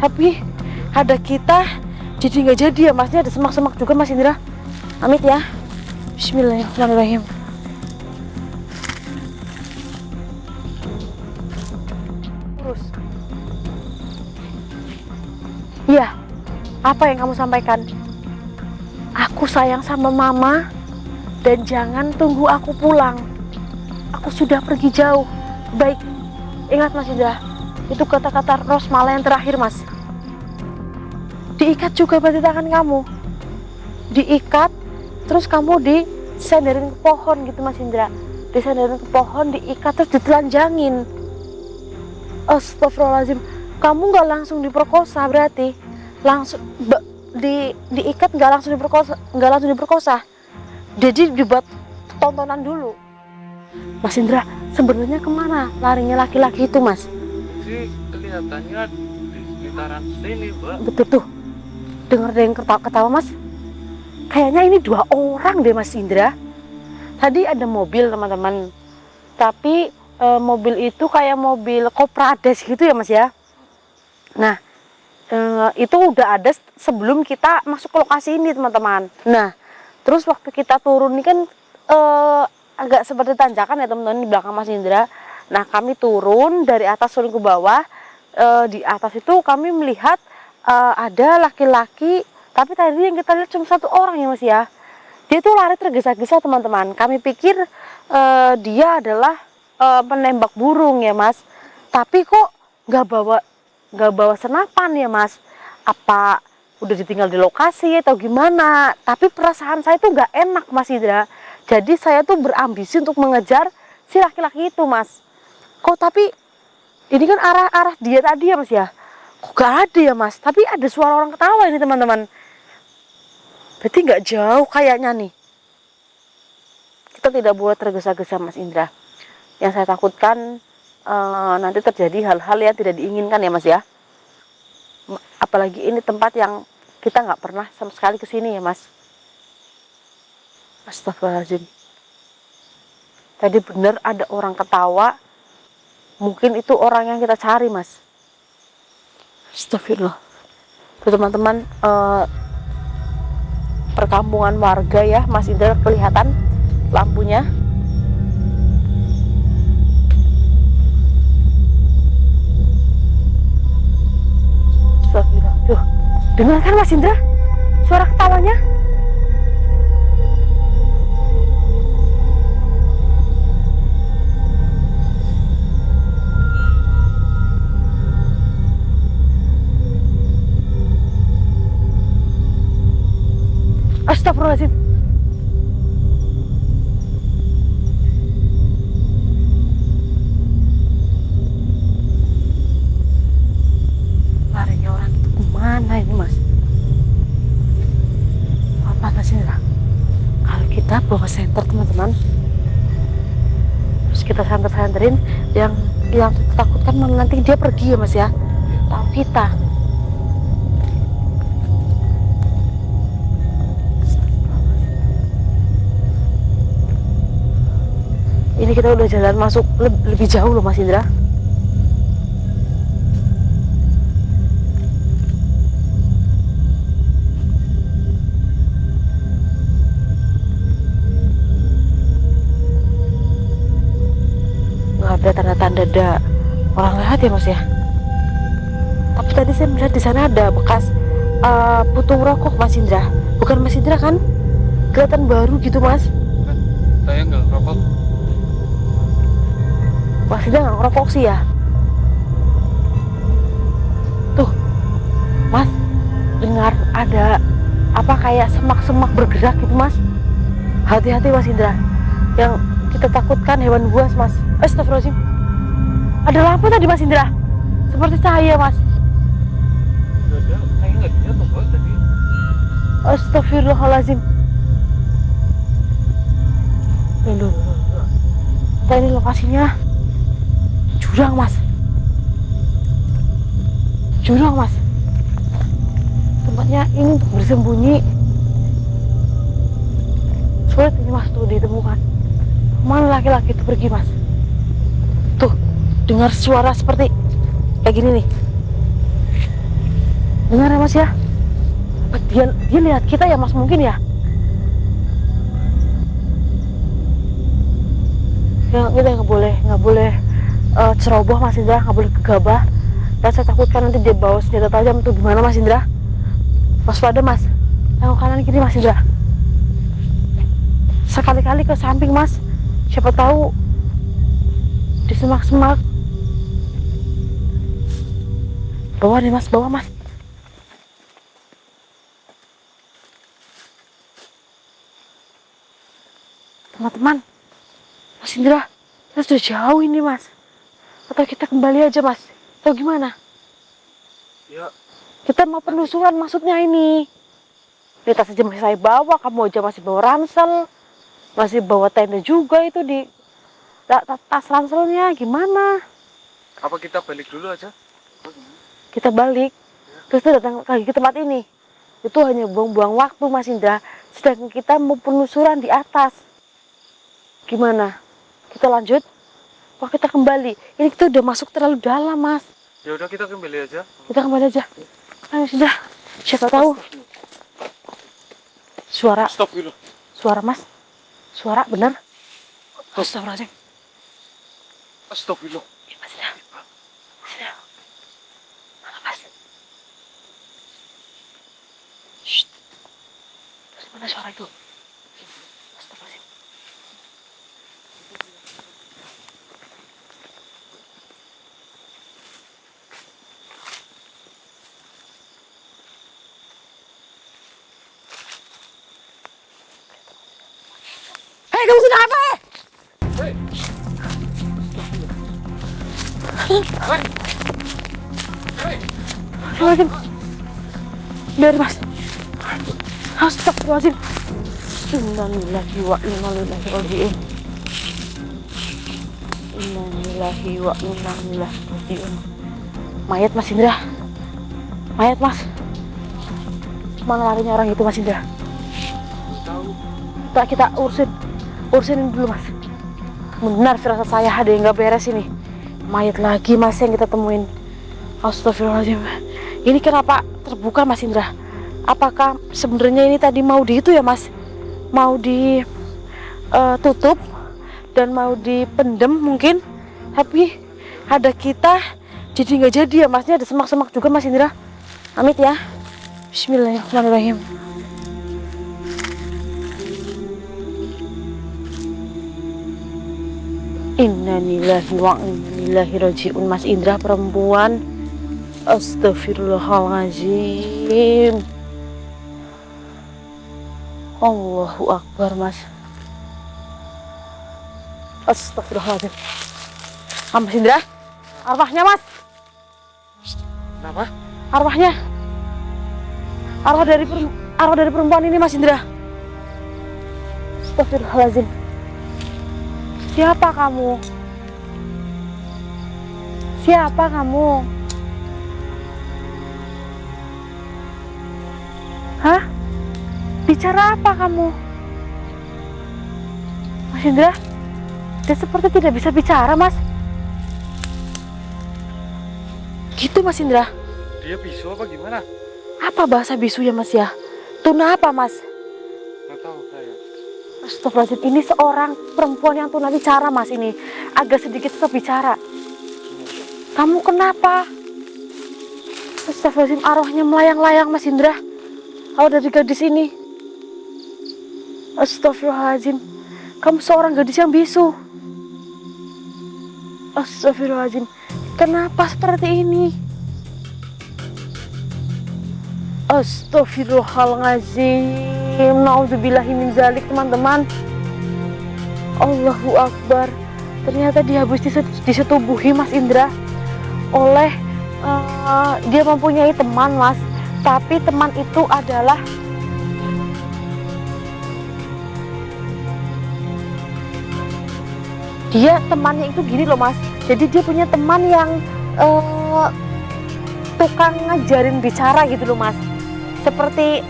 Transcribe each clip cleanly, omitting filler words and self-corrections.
Tapi ada kita jadi nggak jadi ya Mas. Ini ada semak-semak juga Mas Indra. Amit ya. Bismillahirrahmanirrahim. Terus. Iya. Apa yang kamu sampaikan? Aku sayang sama mama dan jangan tunggu aku pulang. Aku sudah pergi jauh. Baik. Ingat Mas Indra. Itu kata-kata Rosmala yang terakhir Mas. Diikat juga berarti tangan kamu. Diikat, terus kamu disenderin ke pohon gitu Mas Indra. Disenderin ke pohon, diikat terus ditelanjangin. Astagfirullahaladzim. Kamu nggak langsung diperkosa berarti? Langsung diikat nggak langsung diperkosa. Jadi dibuat tontonan dulu. Mas Indra, sebenarnya kemana larinya laki-laki itu Mas? Sih kelihatannya di sekitaran sini, Mbak. Betul tuh. Dengar ada yang ketawa Mas. Kayaknya ini 2 orang deh Mas Indra. Tadi ada mobil teman-teman. Tapi mobil itu kayak mobil Koprades gitu ya Mas ya. Nah itu udah ada sebelum kita masuk ke lokasi ini teman-teman. Nah terus waktu kita turun ini kan agak seperti tanjakan ya teman-teman di belakang Mas Indra. Nah kami turun dari atas turun ke bawah. Di atas itu kami melihat ada laki-laki, tapi tadi yang kita lihat cuma 1 orang ya Mas ya. Dia tuh lari tergesa-gesa teman-teman. Kami pikir dia adalah penembak burung ya Mas. Tapi kok nggak bawa senapan ya Mas. Apa udah ditinggal di lokasi atau gimana? Tapi perasaan saya tuh nggak enak Mas Indra. Jadi saya tuh berambisi untuk mengejar si laki-laki itu Mas. Kok tapi ini kan arah dia tadi ya Mas ya. Kok gak ada ya Mas, tapi ada suara orang ketawa ini teman-teman. Berarti nggak jauh kayaknya nih. Kita tidak boleh tergesa-gesa Mas Indra. Yang saya takutkan nanti terjadi hal-hal yang tidak diinginkan ya Mas ya. Apalagi ini tempat yang kita nggak pernah sama sekali kesini ya Mas. Astagfirullahaladzim. Tadi bener ada orang ketawa. Mungkin itu orang yang kita cari Mas. Astagfirullah. Tuh teman-teman, perkampungan warga ya Mas Indra, kelihatan lampunya. Astagfirullah. Tuh, dengar kan Mas Indra suara ketawanya? Astagfirullahaladzim. Larinya orang itu kemana ini Mas? Apa Mas Indra? Kalau kita bawa senter teman-teman, terus kita senter-senterin, yang kita takutkan nanti dia pergi ya Mas ya. Tahu kita. Ini kita udah jalan masuk lebih jauh loh Mas Indra. Nggak ada tanda-tanda ada orang lewat ya Mas ya. Tapi tadi saya melihat di sana ada bekas putung rokok Mas Indra. Bukan Mas Indra kan? Kelihatan baru gitu Mas. Saya nggak ngerokok. Mas Indra nggak ngerokok sih ya. Tuh Mas, dengar ada apa kayak semak-semak bergerak gitu Mas. Hati-hati Mas Indra. Yang kita takutkan hewan buas Mas. Astagfirullahaladzim. Ada lampu tadi Mas Indra. Seperti cahaya Mas. Nggak ada, saya nggak lihat Mbak tadi. Astagfirullahaladzim. Loh. Ini lokasinya jurang Mas. Jurang Mas. Tempatnya ini untuk bersembunyi. Sulit ini Mas tuh ditemukan. Mana laki-laki itu pergi Mas? Tuh, dengar suara seperti kayak gini nih. Benar ya mas ya? Apa dia lihat kita ya mas, mungkin ya? Ya kita nggak boleh ceroboh mas Indra, nggak boleh gegabah. Dan saya takutkan nanti dia bawa senjata tajam tuh, gimana mas Indra? Waspada mas, tengok kanan kiri mas Indra. Sekali-kali ke samping mas, siapa tahu di semak-semak. Bawah nih mas, bawah mas. Teman-teman, mas Indra, kita sudah jauh ini mas. Atau kita kembali aja mas, atau gimana? Ya, Kita mau penelusuran maksudnya ini. Di tas aja masih saya bawa, kamu aja masih bawa ransel, masih bawa tenda juga itu di tas ranselnya, gimana? apa kita balik dulu aja? Kita balik, terus kita datang lagi ke tempat ini. Itu hanya buang-buang waktu Mas Indra, sedangkan kita mau penelusuran di atas. Gimana? Kita lanjut? Apa kita kembali? Ini kita udah masuk terlalu dalam Mas. Ya udah kita kembali aja. Kita kembali aja. Ayo sudah, siapa tahu. Suara, Stop dulu. suara Mas. Suara bener. Astagfirullahaladzim. Stop dulu. Ya, Mas Indra. Mas Indra. Mana Mas? Shh. Dari mana suara itu? Astagfirullahaladzim. Hei, kamu sudah apa? Hei. Hei. Astagfirullahaladzim. Biar Mas. Astagfirullahaladzim. Innalillahi wa inna ilaihi raji'un. Innalillahi wa inna ilaihi raji'un. Mayat Mas Indra. Mayat Mas. Mana larinya orang itu Mas Indra? Tahu. Kita urusin dulu Mas. Benar firasat saya, ada yang nggak beres ini. Mayat lagi Mas yang kita temuin. Astagfirullahaladzim. Ini kenapa terbuka Mas Indra? Apakah sebenarnya ini tadi mau di itu ya Mas? Mau ditutup dan mau dipendem mungkin, tapi ada kita jadi nggak jadi ya Masnya. Ada semak-semak juga Mas Indra. Amit ya. Bismillahirrahmanirrahim. Innalillahi wa inna ilaihi raji'un. Mas Indra perempuan. Astagfirullahaladzim. Allahu Akbar Mas. Astagfirullahaladzim. Mas Indra, arwahnya Mas. Kenapa? Arwahnya. Arwah dari perempuan ini Mas Indra. Astagfirullahaladzim. Siapa kamu? Siapa kamu? Hah? Bicara apa kamu? Mas Indra? Dia seperti tidak bisa bicara, Mas. Gitu, Mas Indra. Dia bisu apa gimana? Apa bahasa bisu ya, Mas ya? Tuna apa, Mas? Nggak tahu saya. Astagfirullahaladzim, ini seorang perempuan yang tunawicara Mas ini. Agak sedikit susah bicara. Kamu kenapa? Astagfirullahaladzim, arwahnya melayang-layang Mas Indra. Kalau dari gadis ini. Astagfirullahaladzim, kamu seorang gadis yang bisu. Astagfirullahaladzim, kenapa seperti ini? Astagfirullahaladzim. Nauzubillahi min zalik teman-teman. Allahu Akbar. Ternyata dia habis disetubuhi Mas Indra oleh dia mempunyai teman Mas. Tapi teman itu adalah temannya itu gini loh Mas. Jadi dia punya teman yang tukang ngajarin bicara gitu loh Mas. Seperti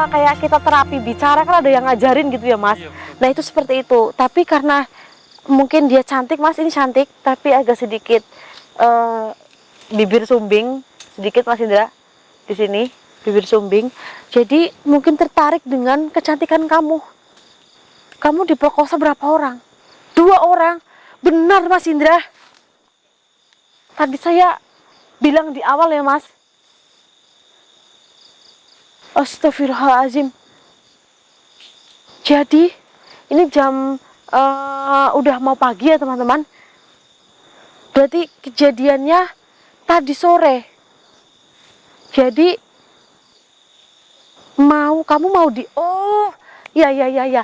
kayak kita terapi bicara kan ada yang ngajarin gitu ya Mas. Iya, Nah itu seperti itu. Tapi karena mungkin dia cantik Mas, ini cantik tapi agak sedikit bibir sumbing sedikit Mas Indra. di sini, bibir sumbing. Jadi mungkin tertarik dengan kecantikan kamu. Kamu diperkosa berapa orang? 2 orang. Benar Mas Indra. Tadi saya bilang di awal ya Mas. Astagfirullahaladzim. Jadi ini jam udah mau pagi ya teman-teman. Berarti kejadiannya tadi sore. Jadi kamu mau ya.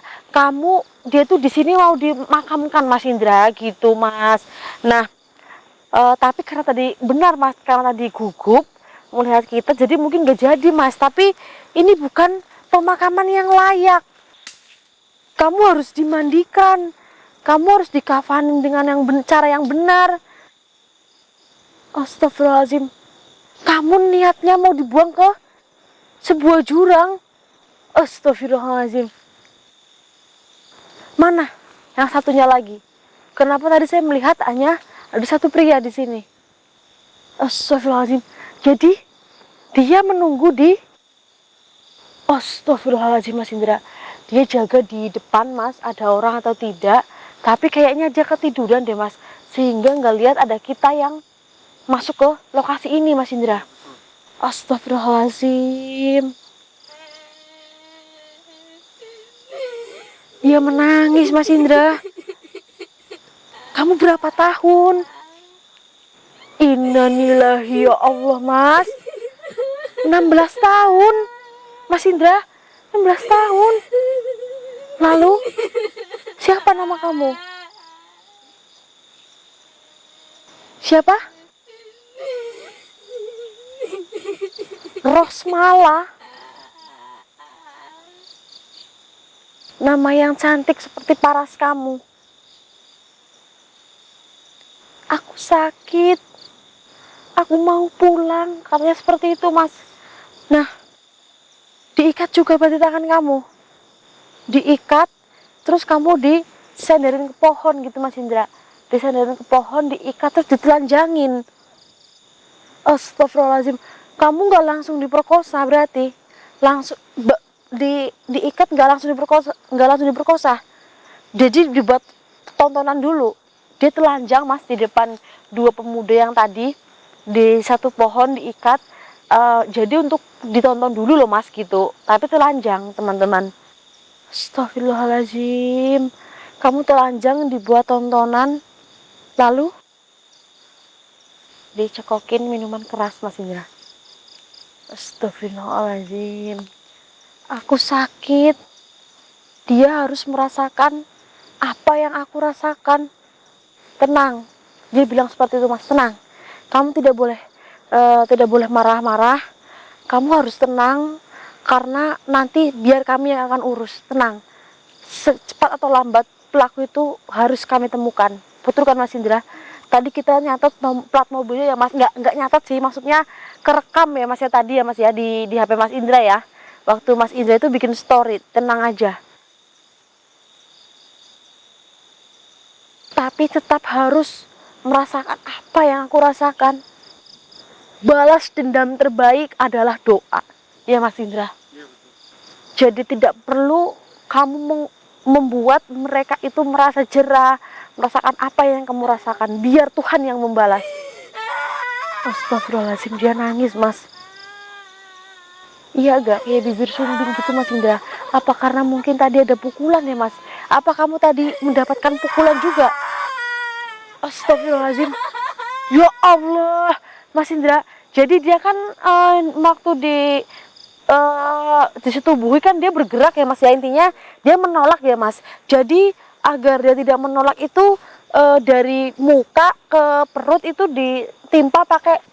Dia tuh di sini mau dimakamkan Mas Indra gitu Mas. Nah, tapi karena tadi benar Mas, karena tadi gugup melihat kita, jadi mungkin gak jadi Mas. Tapi ini bukan pemakaman yang layak. Kamu harus dimandikan, kamu harus dikafanin dengan cara yang benar. Astagfirullahaladzim. Kamu niatnya mau dibuang ke sebuah jurang. Astagfirullahaladzim. Mana yang satunya lagi? Kenapa tadi saya melihat hanya ada satu pria di sini? Astagfirullahaladzim. Jadi dia menunggu di Astagfirullahaladzim Mas Indra. Dia jaga di depan Mas, ada orang atau tidak. Tapi kayaknya dia ketiduran deh Mas, sehingga nggak lihat ada kita yang masuk ke lokasi ini Mas Indra. Astagfirullahaladzim. Dia menangis Mas Indra. Kamu berapa tahun? Innalillahi ya Allah Mas. 16 tahun Mas Indra, 16 tahun. Lalu siapa nama kamu? Siapa? Rosmala. Nama yang cantik seperti paras kamu. Aku sakit. Aku mau pulang. Katanya seperti itu Mas. Nah, diikat juga berarti tangan kamu. Diikat, terus kamu disenderin ke pohon gitu Mas Indra. Disenderin ke pohon, diikat, terus ditelanjangin. Astagfirullahaladzim. Kamu nggak langsung diperkosa berarti? Langsung diikat, nggak langsung diperkosa. Jadi dibuat tontonan dulu. Dia telanjang Mas di depan 2 pemuda yang tadi di satu pohon diikat. Jadi untuk ditonton dulu loh Mas gitu. Tapi telanjang teman-teman. Astagfirullahaladzim. Kamu telanjang dibuat tontonan. Lalu dicekokin minuman keras Mas Indra. Astagfirullahaladzim. Aku sakit. Dia harus merasakan apa yang aku rasakan. Tenang. Dia bilang seperti itu Mas, tenang. Kamu tidak boleh marah-marah. Kamu harus tenang, karena nanti biar kami yang akan urus. Tenang. Secepat atau lambat pelaku itu harus kami temukan. Betul kan Mas Indra? Tadi kita nyatet plat mobilnya ya Mas, nggak nyatet sih, maksudnya kerekam ya Mas ya tadi ya Mas ya di HP Mas Indra ya. Waktu Mas Indra itu bikin story, tenang aja. Tapi tetap harus merasakan apa yang aku rasakan. Balas dendam terbaik adalah doa, ya Mas Indra. Jadi tidak perlu kamu membuat mereka itu merasa jerah, merasakan apa yang kamu rasakan. Biar Tuhan yang membalas. Astagfirullahaladzim, dia nangis Mas. Iya gak kayak bibir sumbing gitu Mas Indra? Apa karena mungkin tadi ada pukulan ya Mas? Apa kamu tadi mendapatkan pukulan juga? Astagfirullahaladzim. Ya Allah Mas Indra. Jadi dia kan waktu disetubuhi kan dia bergerak ya Mas ya. Intinya dia menolak ya Mas. Jadi agar dia tidak menolak itu dari muka ke perut itu ditimpa pakai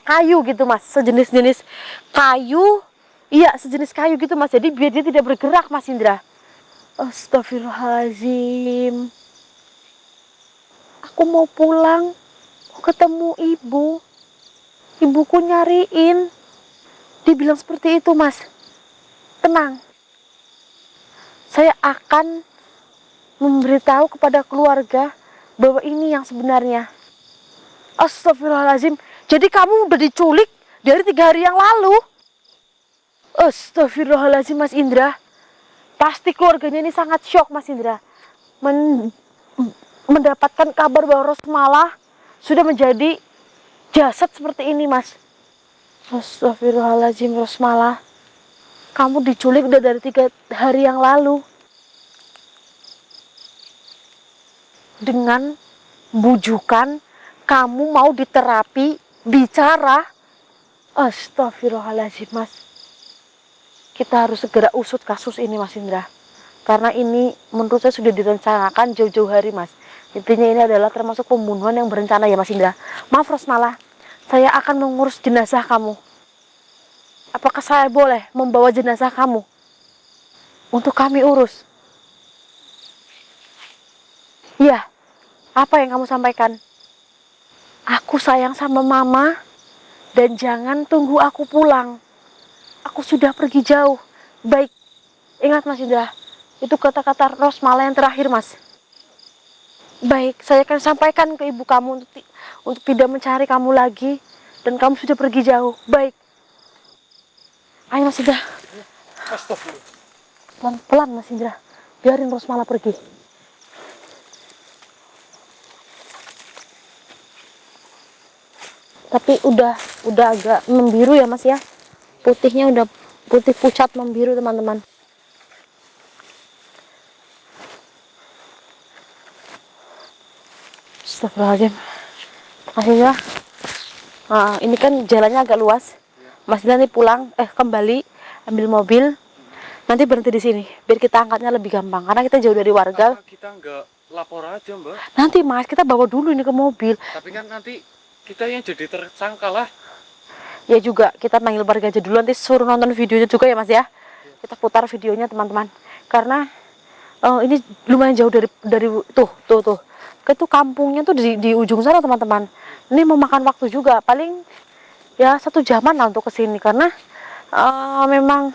kayu gitu Mas. Sejenis kayu. Iya, sejenis kayu gitu Mas. Jadi biar dia tidak bergerak Mas Indra. Astagfirullahaladzim. Aku mau pulang. Mau ketemu ibu. Ibuku nyariin. Dia bilang seperti itu Mas. Tenang. Saya akan memberitahu kepada keluarga bahwa ini yang sebenarnya. Astagfirullahaladzim. Jadi kamu udah diculik dari 3 hari yang lalu. Astagfirullahaladzim Mas Indra. Pasti keluarganya ini sangat shock Mas Indra. Mendapatkan kabar bahwa Rosmala sudah menjadi jasad seperti ini Mas. Astagfirullahaladzim Rosmala. Kamu diculik udah dari 3 hari yang lalu. Dengan bujukan kamu mau diterapi, bicara. Astagfirullahaladzim Mas. Kita harus segera usut kasus ini Mas Indra. Karena ini menurut saya sudah direncanakan jauh-jauh hari Mas. Intinya ini adalah termasuk pembunuhan yang berencana ya Mas Indra. Maaf Rosmala, saya akan mengurus jenazah kamu. Apakah saya boleh membawa jenazah kamu untuk kami urus? Iya, apa yang kamu sampaikan? Aku sayang sama mama dan jangan tunggu aku pulang. Aku sudah pergi jauh. Baik, ingat Mas Indra, itu kata-kata Rosmala yang terakhir Mas. Baik, saya akan sampaikan ke ibu kamu untuk tidak mencari kamu lagi dan kamu sudah pergi jauh. Baik. Ayo Mas Indra. Pelan-pelan Mas Indra. Biarin Rosmala pergi. Tapi udah agak membiru ya Mas ya. Putihnya udah putih pucat membiru teman-teman. Astagfirullahaladzim. Makasih ya. Nah, ini kan jalannya agak luas. Mas nanti pulang, kembali ambil mobil. Nanti berhenti di sini, biar kita angkatnya lebih gampang. Karena kita jauh dari warga. Apa kita nggak lapor aja Mbak? Nanti Mas, kita bawa dulu ini ke mobil. Tapi kan nanti kita yang jadi tersangka lah. Ya juga, kita panggil warga aja dulu. Nanti suruh nonton videonya juga ya Mas ya. Kita putar videonya teman-teman. Karena ini lumayan jauh dari tuh. Itu kampungnya tuh di ujung sana teman-teman. Ini memakan waktu juga. Paling ya 1 jaman lah untuk kesini. Karena memang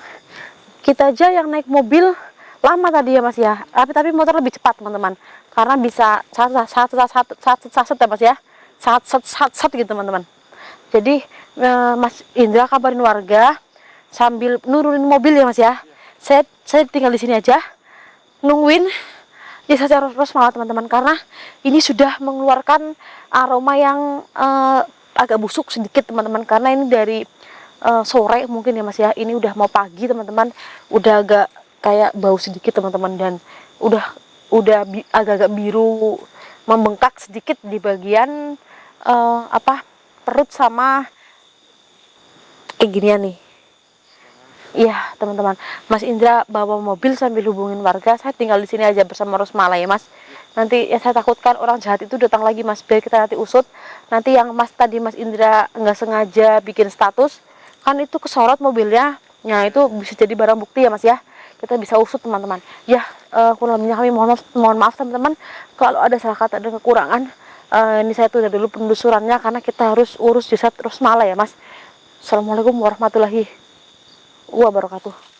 kita aja yang naik mobil lama tadi ya Mas ya. Tapi motor lebih cepat teman-teman. Karena bisa sat ya Mas ya. Sat gitu teman-teman. Jadi Mas Indra kabarin warga sambil nurunin mobil ya Mas ya. Saya tinggal di sini aja nungguin jasad Rosmala teman-teman, karena ini sudah mengeluarkan aroma yang agak busuk sedikit teman-teman, karena ini dari sore mungkin ya Mas ya. Ini udah mau pagi teman-teman, udah agak kayak bau sedikit teman-teman, dan udah agak-agak biru membengkak sedikit di bagian perut sama kayak ginian nih. Iya teman-teman, Mas Indra bawa mobil sambil hubungin warga. Saya tinggal di sini aja bersama Rosmala ya Mas. Nanti yang saya takutkan orang jahat itu datang lagi Mas, biar kita nanti usut. Nanti yang Mas Indra nggak sengaja bikin status, kan itu kesorot mobilnya. Nah itu bisa jadi barang bukti ya Mas ya. Kita bisa usut teman-teman. Ya kurang lebihnya kami mohon maaf teman-teman kalau ada salah kata dan kekurangan. Ini saya tunda dulu penelusurannya karena kita harus urus jasad Rosmala ya Mas. Assalamualaikum warahmatullahi wabarakatuh.